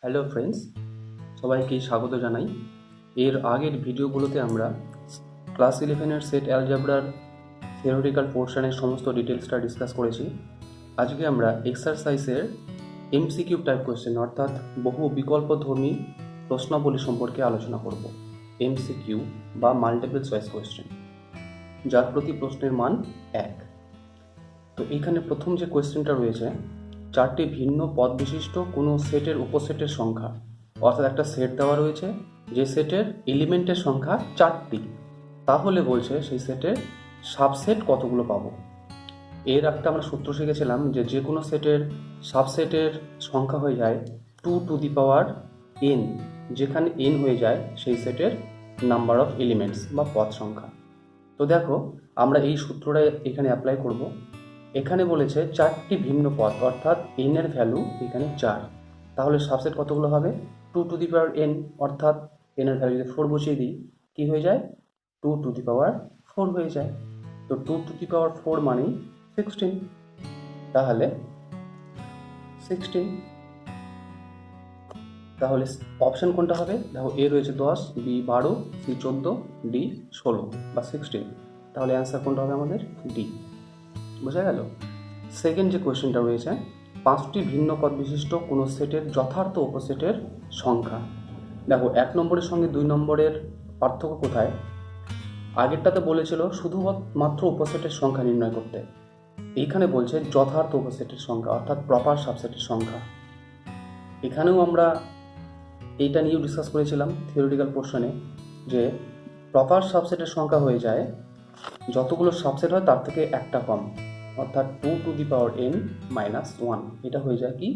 Hello friends, সবাইকে স্বাগত জানাই। এর আগের ভিডিওগুলোতে আমরা ক্লাস 11-এর সেট অ্যালজেব্রার থিওরিটিক্যাল পোর্শনের সমস্ত ডিটেলসটা ডিসকাস করেছি। আজকে আমরা এক্সারসাইজের এমসিকিউ টাইপ কোয়েশ্চেন অর্থাৎ বহু বিকল্পধর্মী প্রশ্নাবলী সম্পর্কে আলোচনা করব। এমসিকিউ বা মাল্টিপল চয়েস কোয়েশ্চেন, যার প্রতি প্রশ্নের মান 1। তো এইখানে প্রথম যে কোয়েশ্চেনটা রয়েছে, 4টি ভিন্ন পদ বিশিষ্ট কোনো সেটের উপসেটের সংখ্যা, অর্থাৎ একটা সেট দেওয়া রয়েছে যে সেটের এলিমেন্টের সংখ্যা 4টি, তাহলে বলছে সেই সেটের সাবসেট কতগুলো পাবো। এর একটা আমরা সূত্র শিখেছিলাম যে যে কোনো সেটের সাবসেটের সংখ্যা হয়ে যায় 2 টু দি পাওয়ার n, যেখানে n হয়ে যায় সেই সেটের নাম্বার অফ এলিমেন্টস বা পদ সংখ্যা। তো দেখো, আমরা এই সূত্রটা এখানে অ্যাপ্লাই করব। এখানে বলেছে 4টি ভিন্ন পদ, অর্থাৎ n এর ভ্যালু এখানে 4, তাহলে সাবসেট কতগুলো হবে 2 টু দি পাওয়ার n, অর্থাৎ n এর ভ্যালু যদি 4 বসিয়ে দিই কি হয়ে যায় 2 টু দি পাওয়ার 4 হয়ে যায়। তো 2 টু দি পাওয়ার 4 মানেই 16, তাহলে 16, তাহলে অপশন কোনটা হবে? দেখো, এ রয়েছে 10, বি 12, সি 14, ডি 16 বা 16, তাহলে অ্যান্সার কোনটা হবে আমাদের? ডি। বোঝা গেল? সেকেন্ড যে কোয়েশ্চেনটা রয়েছে, 5টি ভিন্ন পদ বিশিষ্ট কোনো সেটের যথার্থ উপসেটের সংখ্যা। দেখো, 1 নম্বরের সঙ্গে 2 নম্বরের পার্থক্য কোথায়? আগেরটাতে বলেছিল শুধুমাত্র উপসেটের সংখ্যা নির্ণয় করতে, এইখানে বলছে যথার্থ উপসেটের সংখ্যা অর্থাৎ প্রপার সাবসেটের সংখ্যা। এখানেও আমরা এইটা নিয়েও ডিসকাস করেছিলাম থিওরিটিক্যাল পোর্শনে, যে প্রপার সাবসেটের সংখ্যা হয়ে যায় যতগুলো সাবসেট হয় তার থেকে একটা কম, অর্থাৎ 2 to the power n minus 1, এটা হয়ে যায় কি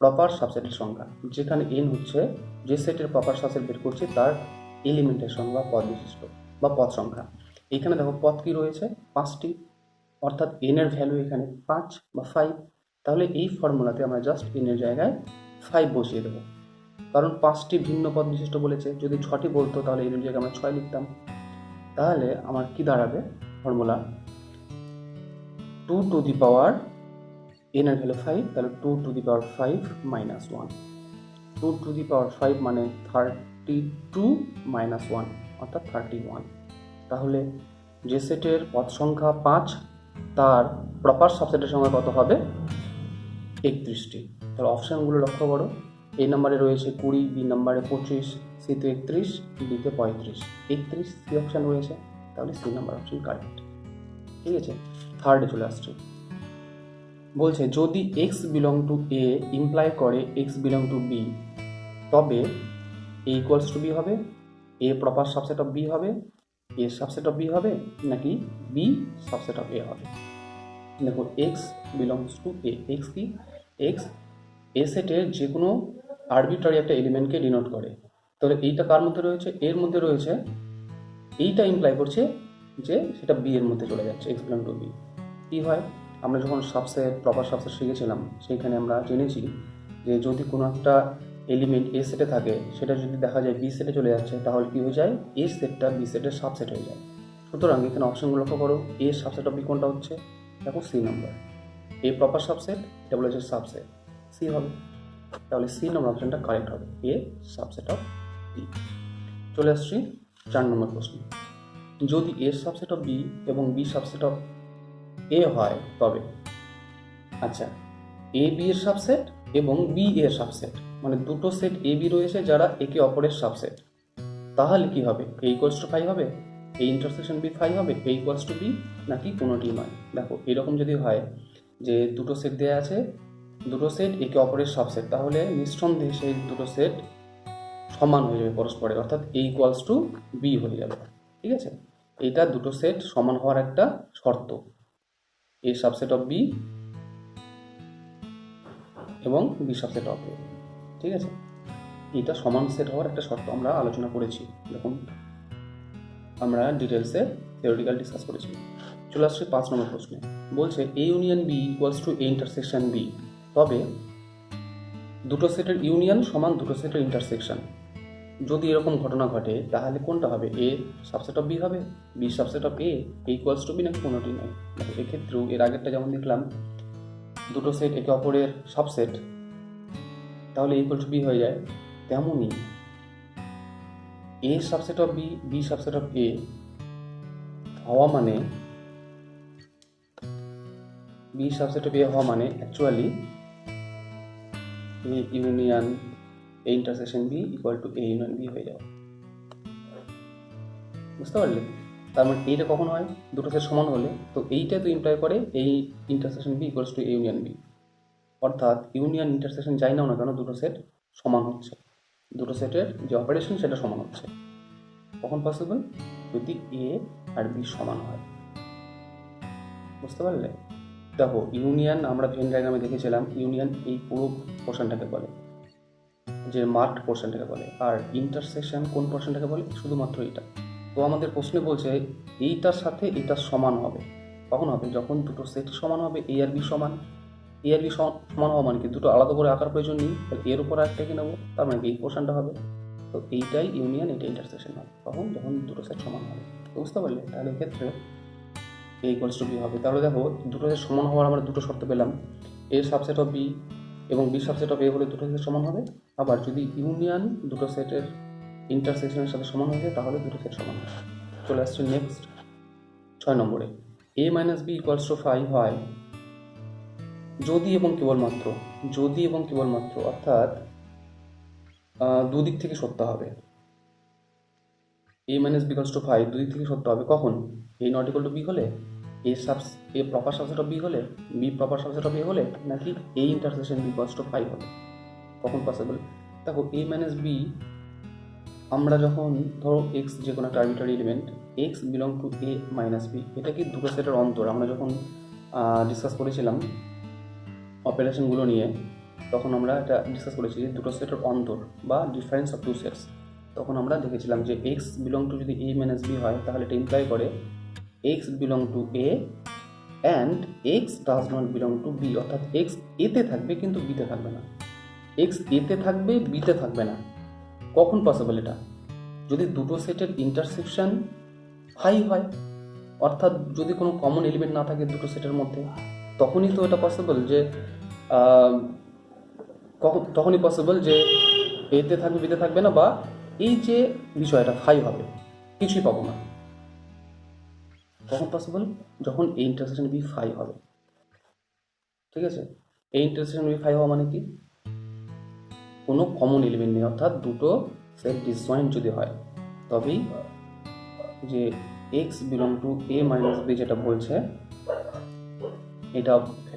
প্রপার সাবসেটের সংখ্যা, যেখানে n হচ্ছে যে সেটের প্রপার সাবসেট বের করছে তার এলিমেন্টের সংখ্যা পদ বিশিষ্ট বা পদ সংখ্যা। এখানে দেখো পদ কি রয়েছে 5টি, অর্থাৎ n এর ভ্যালু এখানে 5 বা 5, তাহলে এই ফর্মুলাতে আমরা জাস্ট n এর জায়গায় 5 বসিয়ে দেবো, কারণ 5টি ভিন্ন পদ বিশিষ্ট বলেছে। যদি 6টি বলতো তাহলে n এর জায়গায় আমরা 6 লিখতাম। তাহলে আমার কি দাঁড়াবে formula 2 to the power n এর ভ্যালু 5, তাহলে 2 to the power 5 minus 1, 2 to the power 5 মানে 32 মাইনাস 1 অর্থাৎ 31। তাহলে যে সেটের পদ সংখ্যা 5 তার প্রপার সাবসেটের সংখ্যা কত হবে? 31টি। তাহলে অপশানগুলো লক্ষ্য করো, এই নাম্বারে রয়েছে 20, বি নাম্বারে 25, সিতে 31, ডিতে 35, 31 সি অপশান রয়েছে, তাহলে সি নাম্বার অপশান কারেক্ট। ঠিক আছে, থার্ডে চলে আসছে। বলছে যদি x belong to A imply করে এক্স বিলং টু বি, তবে এ ইকুয়ালস টু বি হবে, A proper subset of B হবে, এ সাবসেট অফ বি হবে, নাকি বি সাবসেট অফ এ হবে। দেখো, x belongs to A, x কি? এক্স এ সেটের যে কোনো আরবিট্রারি একটা এলিমেন্টকে ডিনোট করে, তাহলে এইটা কার মধ্যে রয়েছে? এর মধ্যে রয়েছে। এইটা ইমপ্লাই করছে যে সেটা বি এর মধ্যে চলে যাচ্ছে, এক্স বিলং টু বি। কী হয়, আমরা যখন সাবসেট প্রপার সাবসেট শিখেছিলাম সেইখানে আমরা জেনেছি যে যদি কোনো একটা এলিমেন্ট এ সেটে থাকে, সেটা যদি দেখা যায় বি সেটে চলে যাচ্ছে, তাহলে কি হয়ে যায়? এ সেটটা বি সেটের সাবসেট হয়ে যায়। সুতরাং এখানে অপশনগুলো লক্ষ্য করো, এ সাবসেট অফ বি কোনটা হচ্ছে? দেখো, C number. A proper subset, এটা বলেছে সাবসেট, সি হবে, তাহলে সি নম্বর অপশনটা কারেক্ট হবে, এ সাবসেট অফ বি। চলে আসছি 4 নম্বর প্রশ্ন। যদি এ সাবসেট অফ বি এবং বি সাবসেট অফ এ হয় তবে, আচ্ছা, এ বি এর সাবসেট এবং বি এর সাবসেট, মানে দুটো সেট এ বি রয়েছে যারা একে অপরের সাবসেট, তাহলে কি হবে? এ ইকুয়ালস টু 5 হবে, এ ইন্টারসেকশন বি 5 হবে, এ ইকুয়ালস টু বি, নাকি কোনোটি নয়। দেখো, এরকম যদি হয় যে দুটো সেট দেওয়া আছে, দুটো সেট একে অপরের সাবসেট, তাহলে নিঃসন্দেহে সেই দুটো সেট সমান হয়ে যাবে পরস্পরের, অর্থাৎ এ ইকুয়ালস টু বি হয়ে যাবে। ঠিক আছে, এইটা দুটো সেট সমান হওয়ার একটা শর্ত, এ সাবসেট অফ বি এবং বি সাবসেট অফ এ। ঠিক আছে, এটা সমান সেট হওয়ার একটা শর্ত আমরা আলোচনা করেছি, এরকম আমরা ডিটেলসে থিওরিটিক্যাল ডিসকাস করেছি। চলে আসছে 5 নম্বর প্রশ্নে। বলছে A union B equals to A intersection B, তবে দুটো সেটের ইউনিয়ন সমান দুটো সেটের ইন্টারসেকশন। যদি এরকম ঘটনা ঘটে তাহলে কোনটা হবে? এ সাবসেট অফ বি হবে, B subset of A equals to B, নাকি কোনোটি নয়। দেখো, এক্ষেত্রেও এর আগেরটা যেমন দেখলাম দুটো সেট একে অপরের সাবসেট, তাহলে এ ইকুয়াল টু বি হয়ে যায়। তেমনই A subset of B, B subset of A হওয়া মানে, বি সাবসেট অফ এ হওয়া মানে actually A union A intersection B equal to A union B হয়ে যাবে। বুঝতে পারলে? তার মানে এইটা কখন হয়? দুটো সেট সমান হলে। তো এইটা তো ইমপ্লাই করে এই intersection B equals to A union B, অর্থাৎ ইউনিয়ন ইন্টারসেকশন যাই নাও না কেন দুটো সেট সমান হচ্ছে, দুটো সেটের যে অপারেশন সেটা সমান হচ্ছে। কখন পসিবল? যদি এ আর বি সমান হয়। বুঝতে পারলে? দেখো ইউনিয়ন আমরা ভেন ডায়াগ্রামে দেখেছিলাম, ইউনিয়ন এই পুরো পোর্শনটাকে বলে, যে মার্কড পোর্শনটাকে বলে, আর ইন্টারসেকশন কোন পোর্শনটাকে বলে? শুধুমাত্র এটা। তো আমাদের প্রশ্নে বলছে এইটার সাথে এটা সমান হবে। কখন হবে? যখন দুটো সেট সমান হবে, এ আর বি সমান। এ আর বি সমান হওয়া মানে কি দুটো আলাদা করে আঁকার প্রয়োজন নেই, তাহলে এর উপর একটাকে নেবো, তার মানে কি এই পোর্শনটা হবে। তো এইটাই ইউনিয়ন, এটা ইন্টারসেকশন হবে। কখন? যখন দুটো সেট সমান হবে। বুঝতে পারলে? তাহলে এক্ষেত্রে এ ইকুয়ালস টু বি হবে। তাহলে দেখো দুটো সেট সমান হওয়ার আমরা দুটো শর্ত পেলাম, এ সাবসেট অফ বি এবং বি সাবসেট অফ এ হলে দুটো সেট সমান হবে। আবার যদি ইউনিয়ন দুটো সেটের ইন্টারসেকশনের সাথে সমান হয়ে যায় তাহলে দুটো সেট সমান হবে। চলে আসছে নেক্সট 6 নম্বরে, এ মাইনাস বি ইকুয়ালস টু 5 হয় যদি এবং কেবলমাত্র, যদি এবং কেবলমাত্র, অর্থাৎ দুদিক থেকে সত্য হবে। A minus B equals to 5 দুদিক থেকে সত্য হবে। কখন? A not equal to B হলে, A proper subset of B হলে, B proper subset of A হলে, নাকি A intersection B equals to 5 হলে। কখন পসিবল? দেখো এ মাইনাস বি, আমরা যখন ধরো এক্স যে কোনো একটা arbitrary element, x belong to A minus B, এটা কি দুটো সেটের অন্তর। আমরা যখন ডিসকাস করেছিলাম অপারেশনগুলো নিয়ে, তখন আমরা এটা ডিসকাস করেছি যে দুটো সেটের অন্তর বা ডিফারেন্স অফ টু সেটস। তখন আমরা দেখেছিলাম যে এক্স বিলং টু যদি এ মাইনাস বি হয় তাহলে এটা ইমপ্লাই করে x belong to A and x does not belong to B, অর্থাৎ এক্স এতে থাকবে কিন্তু বিতে থাকবে না। এক্স এতে থাকবে বিতে থাকবে না। কখন পসিবল এটা? যদি দুটো সেটের ইন্টারসেকশন হাই হয়, অর্থাৎ যদি কোনো কমন এলিমেন্ট না থাকে দুটো সেটের মধ্যে, তখনই তো এটা পসিবল যে তখনই পসিবল যে এতে থাকবে বিতে থাকবে না, বা এই যে বিষয়টা ফাই হবে, কিছুই পাবো না। কখন পসিবল? যখন এই ইন্টারসেকশন বি ফাই হবে। ঠিক আছে? এই ইন্টারসেকশন বি ফাই হওয়া মানে কি? কোনো কমন এলিমেন্ট নেই, অর্থাৎ দুটো সেট ডিসজয়েন্ট যদি হয় তবেই যে x belong to A minus B যেটা বলছে, এটা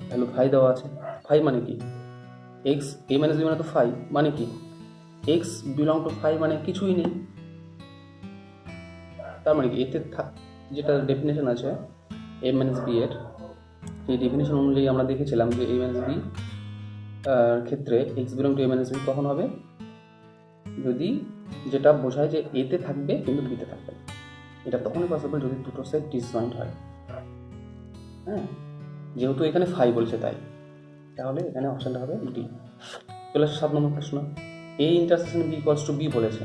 ভ্যালু ফাই দেওয়া আছে। ফাই মানে কি? এক্স এ মাইনাস বি মানে তো ফাই, মানে কি এক্স বিলং টু ফাই মানে কিছুই নেই। তার মানে কি এতে যেটা ডেফিনেশন আছে এ মাইনাস বি এর, এই ডেফিনেশন অনুযায়ী আমরা দেখেছিলাম যে এ মাইনাস বি ক্ষেত্রে x belong to A minus B কখন হবে? যদি যেটা বোঝায় যে এতে থাকবে কিন্তু বিতে থাকবে। এটা তখনই পসিবল যদি দুটো সেট ডিসজয়েন্ট হয়। হ্যাঁ, যেহেতু এখানে ফাই বলছে তাই, তাহলে এখানে অপশনটা হবে ডি। চলে আসে 7 নম্বর প্রশ্ন, A intersection B equals to B বলেছে।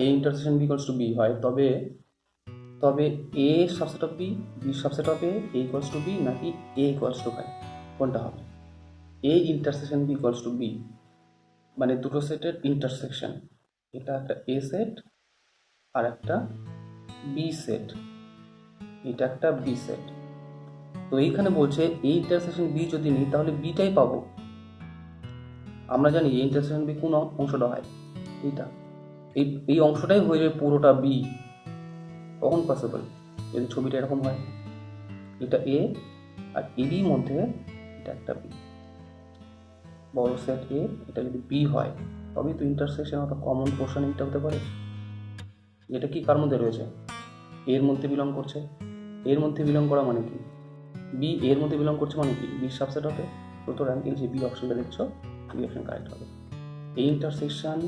A intersection B equals to B হয় তবে A subset of B, B subset of A equals to B, নাকি এ ইকুয়ালস টু ফাই, কোনটা হবে? A intersection B equals to B মানে দুটো সেটের intersection, এটা একটা এ সেট আর একটা বি সেট, এটা একটা বি সেট। তো এইখানে বলছে এই ইন্টারসেকশন বি যদি নিই তাহলে বিটাই পাবো। আমরা জানি এই ইন্টারসেকশন বি কোন অংশটা হয়, এইটা, এই অংশটাই হয়ে যাবে পুরোটা বি। কখন পসিবল? যদি ছবিটা এরকম হয়, এটা এ আর এরই মধ্যে এটা একটা বি, বড় সেট এ, এটা যদি বি হয় তবেই তো ইন্টারসেকশন অর্থাৎ কমন পোর্শন এটা হতে পারে। এটা কি কার মধ্যে রয়েছে? এর মধ্যে বিলং করছে। এর মধ্যে বিলং করা মানে কি? বি এর মধ্যে বিলং করছে মানে কি? বি সাবসেট হবে। সুতরাং এই যে বি অপশনটা দেখছো, বি অপশন কারেক্ট হবে। এই intersection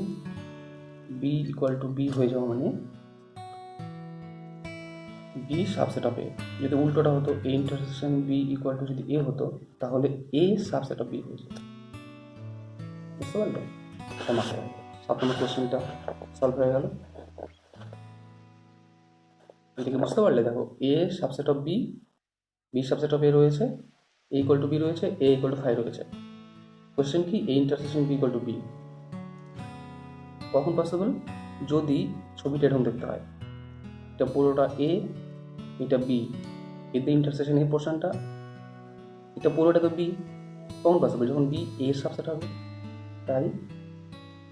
B equal to B হয়ে যাওয়া মানে বি সাবসেট অফ এ। যদি উল্টোটা হতো A intersection B equal to যদি এ হতো তাহলে এ সাবসেট অফ বি হয়ে যেত। বুঝতে পারলে? এটা মাথায় রাখবে। 7 নম্বর কোশ্চেনটা সলভ হয়ে গেল। এটাকে বুঝতে পারলে? দেখো A subset of B, B subset of A রয়েছে, এ ইকুয়াল টু বি রয়েছে, এ ইকুয়াল টু ফাই রয়েছে। তো কোয়েশ্চেন কি A intersection B equal to B, কখন পসিবল? যদি ছবিটা এরকম দেখতে হয়, এটা পুরোটা এ, এটা বি, এতে ইন্টারসেকশন এই পোর্শনটা, এটা পুরোটা তো বি, কখন পসিবল? যখন বি এর সাবসেট হবে, তাই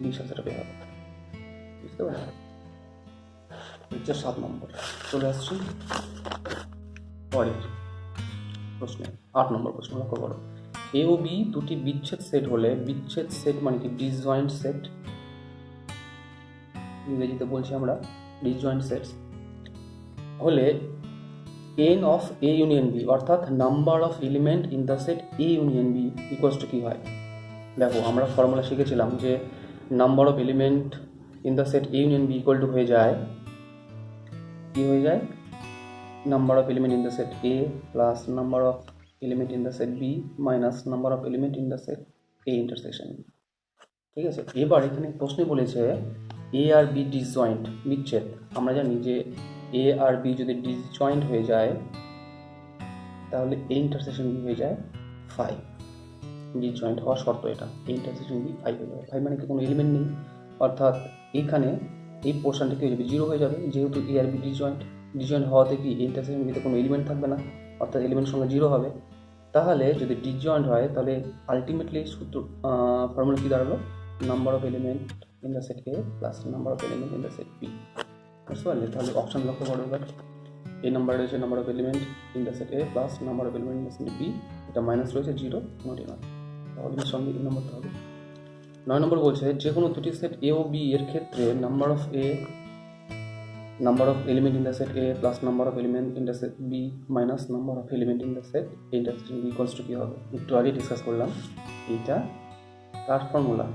বি সাবসেট হবে হবে, বুঝতে পারলেন? হচ্ছে 7 নম্বর। চলে আসছি পরের প্রশ্নে, 8 নম্বর প্রশ্ন। লক্ষ্য করো, এ ও বি দুটি বিচ্ছেদ সেট হলে, বিচ্ছেদ সেট মানে কি? ডিসজয়েন্ট সেট, ইংরেজিতে বলছি আমরা ডিসজয়েন্ট সেটস হলে n of A union B, অর্থাৎ number of element in the set A union B equals to কি হয়? দেখো আমরা ফর্মুলা শিখেছিলাম যে number of element in the set A union B equal to হয়ে যায়, কি হয়ে যায়? Number of element in the set A plus number of element in the set B minus number of element in the set A intersection. ঠিক আছে, এবার এখানে প্রশ্নে বলেছে এ আর বি ডিসজয়েন্ট, বিচ্ছেদ। আমরা জানি যে এ আর বি যদি ডিসজয়েন্ট হয়ে যায় তাহলে এ ইন্টারসেকশন বি হয়ে যায় 5, ডিসজয়েন্ট হওয়ার শর্ত এটা, এ ইন্টারসেকশন বি 5 হয়ে যাবে। 5 মানে কি? কোনো এলিমেন্ট নেই, অর্থাৎ এইখানে এই পোর্শনটা কি হয়ে যাবে? 0 হয়ে যাবে, যেহেতু এ আর বি ডিসজয়েন্ট। ডিসজয়েন্ট হওয়াতে কি এ ইন্টারসেকশন বিতে কোনো এলিমেন্ট থাকবে না, অর্থাৎ এলিমেন্ট সংখ্যা 0 হবে। তাহলে যদি ডিসজয়েন্ট হয় তাহলে আলটিমেটলি সূত্র ফর্মুলা কি দাঁড়ালো? Number of element in the set A plus number of element in the set B. বুঝতে পারলে? তাহলে অপশন লক্ষ্য করো এবার, এই নাম্বার রয়েছে number of element in the set A plus number of element in the set B, এটা minus রয়েছে 0, নোট নয়, তাহলে এর সঙ্গে এই নম্বরটা হবে। 9 নম্বর বলছে যে কোনো দুটি সেট এ ও বি এর ক্ষেত্রে number of A, number of element in the set A plus number of element in the set B minus number of element in the set A intersection B equals to কি হবে? একটু আগে discuss করলাম, এইটা কার formula?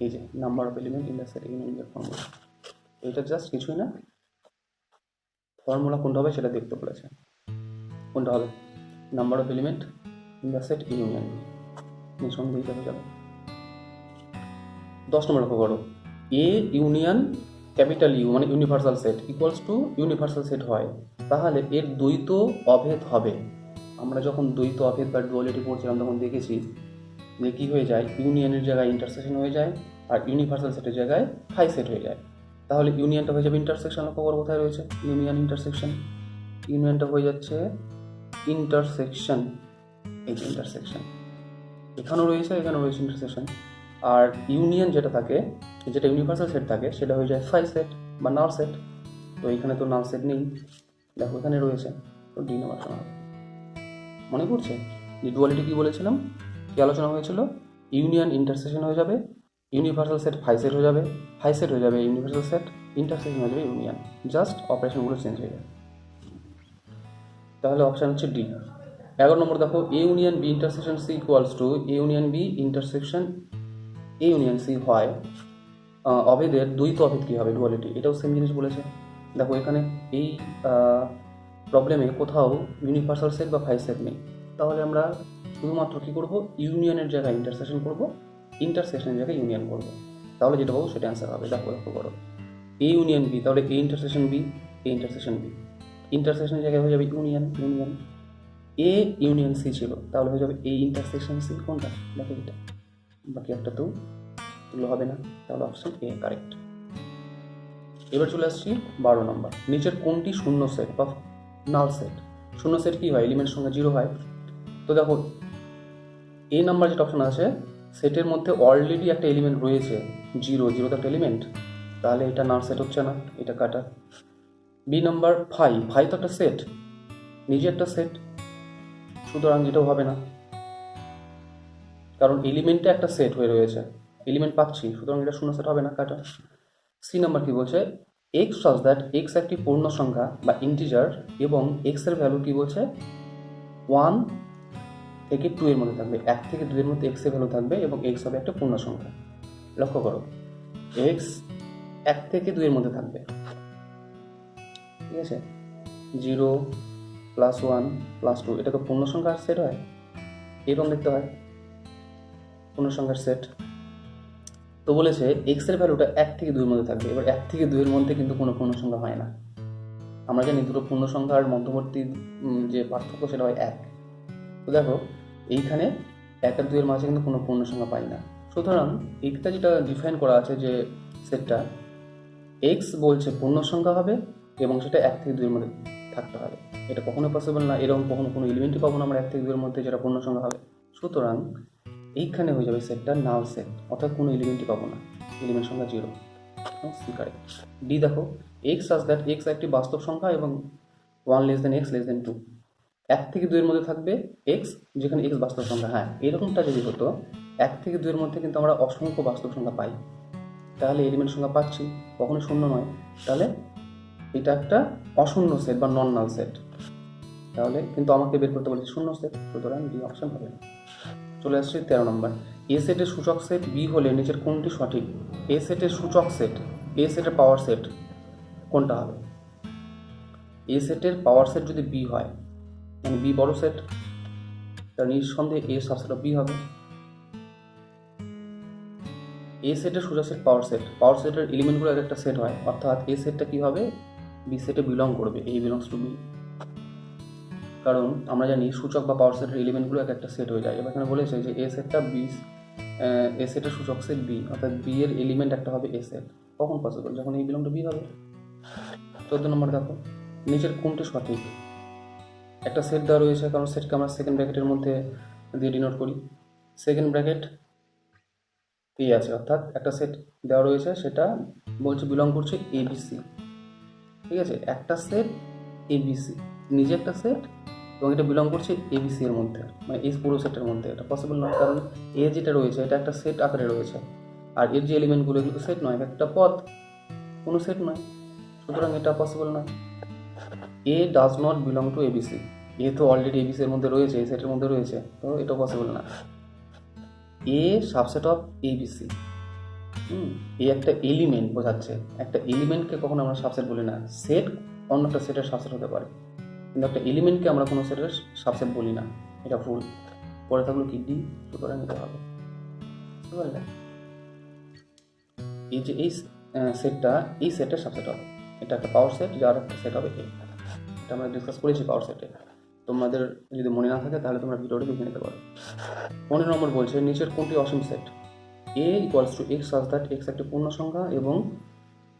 এই যে number of element in the set union B এর formula. এটা জাস্ট কিছুই না, ফর্মুলা কোনটা হবে সেটা দেখতে বলেছে। কোনটা হবে? Number of element in the set union B, নিঃসন্দেহে হয়ে যাবে। 10 নম্বর লক্ষ্য করো, এ ইউনিয়ন ক্যাপিটাল ইউ মানে universal set equals to universal set হয়, তাহলে এর দ্বৈত অভেদ হবে। আমরা যখন দ্বৈত অভেদ বা ডুয়ালিটি পড়ছিলাম তখন দেখেছি যে কী হয়ে যায়? ইউনিয়নের জায়গায় ইন্টারসেকশন হয়ে যায় আর ইউনিভার্সাল সেটের জায়গায় হাই সেট হয়ে যায়। তাহলে ইউনিয়নটা হয়ে যাবে ইন্টারসেকশন। লক্ষ্য করো কোথায় রয়েছে ইউনিয়ন ইন্টারসেকশন, ইউনিয়নটা হয়ে যাচ্ছে ইন্টারসেকশন, এই যে ইন্টারসেকশন, এখানেও রয়েছে এখানেও রয়েছে ইন্টারসেকশন। আর ইউনিয়ন যেটা থাকে, যেটা ইউনিভার্সাল সেট থাকে, সেটা হয়ে যায় ফাই সেট বা নাল সেট। তো এখানে তো নাল সেট নেই, দেখো এখানে রয়েছে, তো ডি নাম্বার শোনা হবে। মনে পড়ছে যে ডুয়ালিটি কী বলেছিলাম, কী আলোচনা হয়েছিল? ইউনিয়ন ইন্টারসেকশন হয়ে যাবে, ইউনিভার্সাল সেট ফাই সেট হয়ে যাবে, ফাই সেট হয়ে যাবে ইউনিভার্সাল সেট, ইন্টারসেকশন হয়ে যাবে ইউনিয়ন, জাস্ট অপারেশনগুলো চেঞ্জ হয়ে যাবে। তাহলে অপশান হচ্ছে ডি। 11 নম্বর দেখো, A union B intersection C equals to A union B intersection A union C হয়, অভেদের দ্বৈত অভেদ কী হবে? ডুয়ালিটি, এটাও সেম জিনিস বলেছে। দেখো এখানে এই প্রবলেমে কোথাও ইউনিভার্সাল সেট বা ফাই সেট নেই, তাহলে আমরা শুধুমাত্র কী করব? ইউনিয়নের জায়গায় ইন্টারসেকশন করব, ইন্টারসেকশনের জায়গায় ইউনিয়ন করব, তাহলে যেটা পাবো সেটা অ্যান্সার হবে। দেখো লক্ষ্য করো, এ ইউনিয়ন বি, তাহলে A intersection B, A intersection B, ইন্টারসেকশনের জায়গায় হয়ে যাবে union, union. A union C ছিল, তাহলে হয়ে যাবে এ ইন্টারসেকশন সি। কোনটা? দেখো এটা, বাকি একটা তো এগুলো হবে না, তাহলে অপশন এ কারেক্ট। এবার চলে আসছি 12 নম্বর, নিচের কোনটি শূন্য সেট বা নাল সেট? শূন্য সেট কি হয়? এলিমেন্ট সংখ্যা 0 হয়। তো দেখো এ নাম্বার যেটা অপশন আছে সেটের মধ্যে অলরেডি একটা এলিমেন্ট রয়েছে 0, 0 তো একটা এলিমেন্ট, তাহলে এটা নাল সেট হচ্ছে না, এটা কাটা। বি নাম্বার ফাই, ফাই তো একটা সেট, নিজে একটা সেট, সুতরাং এটাও হবে না, কারণ এলিমেন্টটা একটা সেট হয়ে রয়েছে, এলিমেন্ট পাচ্ছি, সুতরাং এটা শূন্য সেট হবে না, কাটা। সি নাম্বার কি বলছে? এক্স সাজ দ্যাট এক্স একটি পূর্ণ সংখ্যা বা ইন্টিজার এবং এক্স এর ভ্যালু কি বলছে? 1 থেকে 2 এর মধ্যে থাকবে, 1 থেকে 2 এর মধ্যে এক্স এর ভ্যালু থাকবে এবং এক্স হবে একটা পূর্ণ সংখ্যা। লক্ষ্য করো, এক্স 1 থেকে 2 এর মধ্যে থাকবে, ঠিক আছে? 0 + 1 + 2, এটা তো পূর্ণ সংখ্যার সেট হয়, এরকম দেখতে হয় পূর্ণ সংখ্যার সেট। তো বলেছে এক্স এর ভ্যালুটা 1 থেকে 2 এর মধ্যে থাকবে। এবার 1 থেকে 2 এর মধ্যে কিন্তু কোনো পূর্ণ সংখ্যা হয় না, আমরা জানি দুটো পূর্ণ সংখ্যার মধ্যবর্তী যে পার্থক্য সেটা হয় 1। তো দেখো এইখানে 1 আর 2 এর মাঝে কিন্তু কোনো পূর্ণ সংখ্যা পাই না। সুতরাং এইটা যেটা ডিফাইন করা আছে যে সেটটা এক্স বলছে পূর্ণ সংখ্যা হবে এবং সেটা 1 থেকে 2 এর মধ্যে থাকতে হবে। এটা কখনো পসিবল না, এরকম কখনো কোনো এলিমেন্টই পাবো না আমরা 1 থেকে 2 এর মধ্যে যেটা পূর্ণ সংখ্যা হবে। সুতরাং এইখানে হয়ে যাবে সেটটা নাল সেট, অর্থাৎ কোনো এলিমেন্টই পাবো না, এলিমেন্ট সংখ্যা 0। C correct. ডি দেখো, এক্স সাজ দ্যাট এক্স একটি বাস্তব সংখ্যা এবং 1 less than x less than 2, 1 থেকে 2 এর মধ্যে থাকবে এক্স, যেখানে এক্স বাস্তব সংখ্যা। হ্যাঁ, এরকমটা যদি হতো 1 থেকে 2 এর মধ্যে কিন্তু আমরা অসংখ্য বাস্তব সংখ্যা পাই, তাহলে এলিমেন্ট সংখ্যা পাচ্ছি, কখনো শূন্য নয়, তাহলে এটা একটা অশূন্য সেট বা নন নাল সেট। তাহলে কিন্তু আমাকে বের করতে বলছে শূন্য সেট, সুতরাং ডি অপশন হবে না। চলে আসছে 13 নম্বর। এ সেটের সূচক সেট বি হলে নিচের কোনটি সঠিক? এ সেটের সূচক সেট, এ সেটের পাওয়ার সেট কোনটা হবে? এ সেটের পাওয়ার সেট যদি বি হয়, মানে বি বড় সেট, তার নিঃসন্দেহে এ সাবসেট অফ বি হবে। এ সেটের সূচক সেট পাওয়ার সেট, পাওয়ার সেটের এলিমেন্টগুলো একটা সেট হয়, অর্থাৎ এ সেটটা কি হবে? বি সেটে বিলং করবে, এ বিলংস টু বি। কারণ আমরা জানি সূচক বা পাওয়ার সেটের এলিমেন্টগুলো একটা সেট হয়ে যায়। এবার এখানে বলেছে যে এ সেটটা বি, এ সেটের সূচক সেট বি, অর্থাৎ বি এর এলিমেন্ট একটা হবে এ সেট। কখন পসিবল? যখন এ বিলং টু বি হবে। 14 নম্বর দেখো, নিচের কোনটি সঠিক? একটা সেট দেওয়া রয়েছে, কারণ সেটকে আমরা সেকেন্ড ব্র্যাকেটের মধ্যে দিয়ে ডিনোট করি। সেকেন্ড ব্র্যাকেট এ আছে, অর্থাৎ একটা সেট দেওয়া রয়েছে, সেটা বলছে বিলং করছে এবিসি। ঠিক আছে, একটা সেট এবিসি, নিজে একটা সেট, এবং এটা বিলং করছে এবিসি এর মধ্যে, মানে এই পুরো সেটের মধ্যে। এটা পসিবল নয়, কারণ এ যেটা রয়েছে এটা একটা সেট আকারে রয়েছে, আর এর যে এলিমেন্টগুলো এগুলো সেট নয়, একটা পদ, কোনো সেট নয়, সুতরাং এটা পসিবল নয়। A does not belong to ABC, A তো অলরেডি এবিসি এর মধ্যে রয়েছে, এই সেটের মধ্যে রয়েছে, তো এটা পসিবল না। এ সাবসেট অফ এবিসি, এ একটা এলিমেন্ট বোঝাচ্ছে, একটা এলিমেন্টকে কখনো আমরা সাবসেট বলি না। সেট অন্য একটা সেটের সাবসেট হতে পারে, কিন্তু একটা এলিমেন্টকে আমরা কোনো সেটের সাবসেট বলি না, এটা ভুল। পরে থাকলো কি ডি, সুতরাং এটা হবে। বুঝতে পারলে? এই যে এই সেটটা এই সেটের সাবসেট হবে, এটা একটা পাওয়ার সেট, যার একটা সেট হবে এ। এটা আমরা ডিসকাস করেছি পাওয়ার সেটে, তোমাদের যদি মনে না থাকে তাহলে তোমরা ভিডিওটা দেখে নিতে পারো। 15 নম্বর বলছে নিচের কোনটি অসীম সেট? A equals to X such that x একটি পূর্ণ সংখ্যা এবং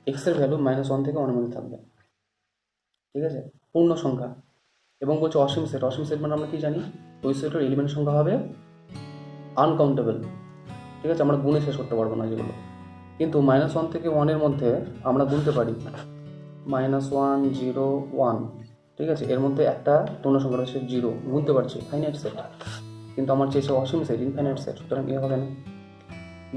এক্স এর ভ্যালু -1 থেকে 1 এর মধ্যে থাকবে। ঠিক আছে, পূর্ণ সংখ্যা এবং বলছে অসীম সেট। অসীম সেট মানে আমরা কি জানি? ওই সেটের এলিমেন্ট সংখ্যা হবে আনকাউন্টেবল। ঠিক আছে, আমরা গুণে শেষ করতে পারবো না যেগুলো, কিন্তু -1 থেকে 1 এর মধ্যে আমরা গুনতে পারি, -1 0 1। ঠিক আছে, এর মধ্যে একটা পূর্ণ সংখ্যা রয়েছে 0, গুনতে পারছি, ফাইনাইট সেট। কিন্তু আমার চেয়েছে অসীম সেট, ইনফাইনাইট সেট, সুতরাং এ হবে না।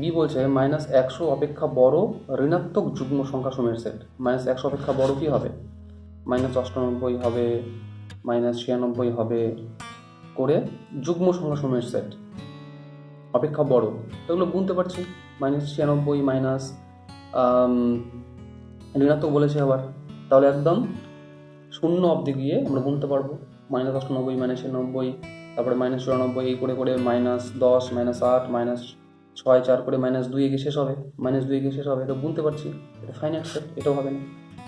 বি বলছে -100 অপেক্ষা বড় ঋণাত্মক যুগ্ম সংখ্যা সমূহের সেট। -100 অপেক্ষা বড় কি হবে? -98 হবে, -96 হবে, করে যুগ্ম সংখ্যা সমূহের সেট অপেক্ষা বড়, এগুলো গুনতে পারছি। -96 মাইনাস ঋণাত্মক বলেছে আবার, তাহলে একদম শূন্য অবধি গিয়ে আমরা গুনতে পারবো। -98 -96, তারপরে -94, এই করে করে -10 -8 -6 4 করে -2 গিয়ে শেষ হবে, -2 গিয়ে শেষ হবে, এটা গুনতে পারছি, এটা ফাইনাইট সেট, এটাও হবে না।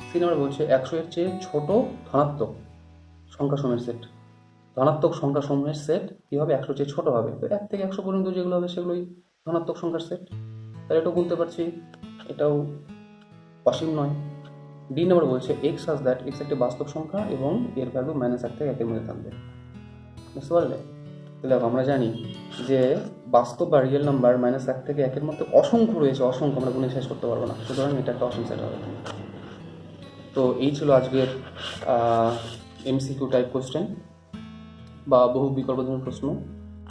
3 নম্বর বলছে 100 এর চেয়ে ছোট ধনাত্মক সংখ্যা সমূহের সেট। ধনাত্মক সংখ্যা সমূহের সেট কি হবে? 100 চেয়ে ছোট হবে, তো 1 থেকে 100 পর্যন্ত যেগুলো হবে সেগুলোই ধনাত্মক সংখ্যার সেট, তাহলে এটাও গুনতে পারছি, এটাও অসীম নয়। ডি নম্বর বলছে এক্স সাজ দ্যাট এক্স একটি বাস্তব সংখ্যা এবং এর ভ্যালু -1 থেকে 1 এর মধ্যে থাকবে। বুঝতে পারলে? তাহলে আমরা জানি যে বাস্তব বা রিয়েল নাম্বার -1 থেকে 1 এর মধ্যে অসংখ্য রয়েছে, অসংখ্য, আমরা গুণে শেষ করতে পারবো না, সুতরাং এটা একটা অসীম সেট হবে। তো এই ছিল আজকের এমসিকিউ টাইপ কোশ্চেন বা বহু বিকল্পধর্মী প্রশ্ন।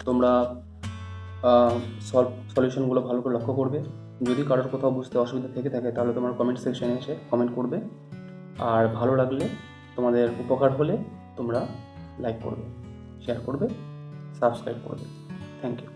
তোমরা সলিউশনগুলো ভালো করে লক্ষ্য করবে। যদি কারোর কোথাও বুঝতে অসুবিধা থেকে থাকে তাহলে তোমার কমেন্ট সেকশনে এসে কমেন্ট করবে, আর ভালো লাগলে, তোমাদের উপকার হলে তোমরা লাইক করবে, শেয়ার করবে, সাবস্ক্রাইব করবে। Thank you.